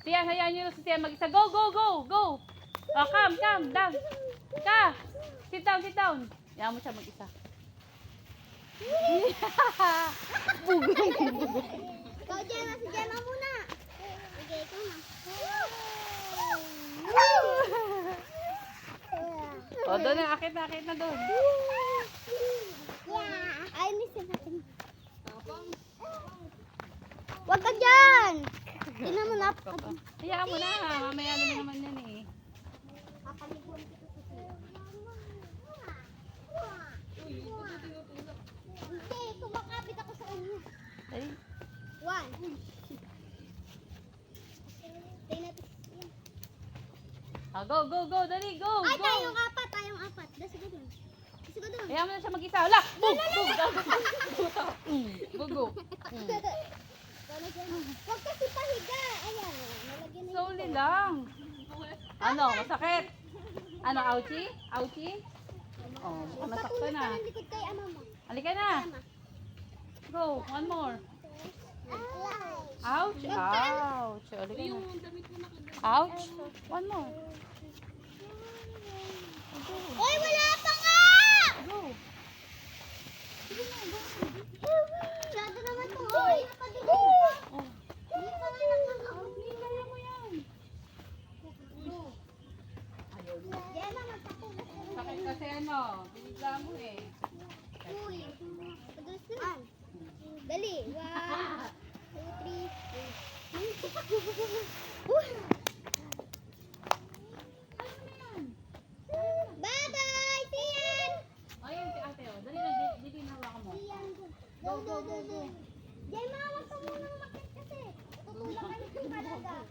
Siyan, hayaan nyo si Siyan mag-isa. Go, go, go, go. Oh, come, down. Ka. Sit down. Hayaan mo siya mag-isa. Ikaw, Gemma. Si Gemma muna. Sige, ikaw na. O, doon na. Akit na doon. Ay, miss natin. Huwag ka dyan! Tingnan mo na. Hayaan mo na. Mamaya na naman yan eh. Hindi, kumakapit ako sa kanya. Ay. 1. Go. Dali, go. Ay, Go. tayong apat. Dasi ko dun. Hayaan mo na siya mag-isa. Wala. Boom. Go. Huwag kasi pahiga. Ayan. Nalagyan na Slowly lang. Ano, masakit? Ano, ouchie? Oh, baka nasaktan Patulog na. ka ng likod kay ama mo. Halika na. Go, one more. Ouch. Halika na. Ouch. One more. Oy, wala pa nga! Go. Masyado naman itong oy. Oh. Hindi pa nga nakaka-out. Kaya mo yan. Gemma, magpatulog ka rin. Sakit kasi ano, binigla mo eh. Uy. Padulas na. Dali. 1, 2, 3. Uy. Bye-bye! Siyan! Ayun si ate oh. Dali na, dito yung hawakan mo. Siyan. Go. Gemma, huwag ka muna umakit kasi. Tutulak ka ng talaga.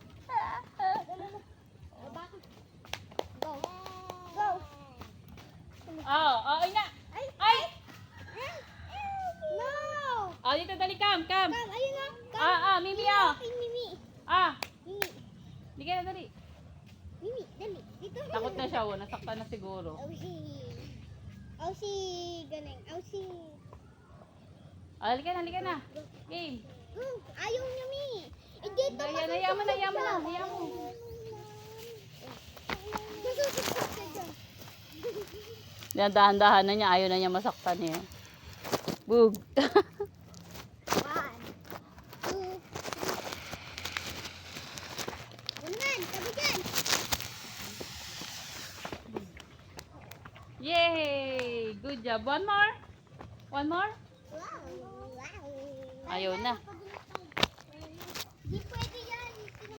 Bakit? Go. Ay na. Ay! No! Oh, dito dali, come. Ayun na. Mimi ah. King Mimi. Hindi ka na dali. Mimi, dali. Dito. Takot na siya, oh. Nasaktan na siguro. Aussie. Galing. Aussie. Halika na. Game. Ayaw niya, Mi. Dito. Hayaan mo na. Masusukot ka dyan. Dahan-dahan na niya, ayaw na niya masaktan niya. Boog. 1, 2. Unahan, tabi dyan. Yay! Good job. One more? Wow. Ayaw na.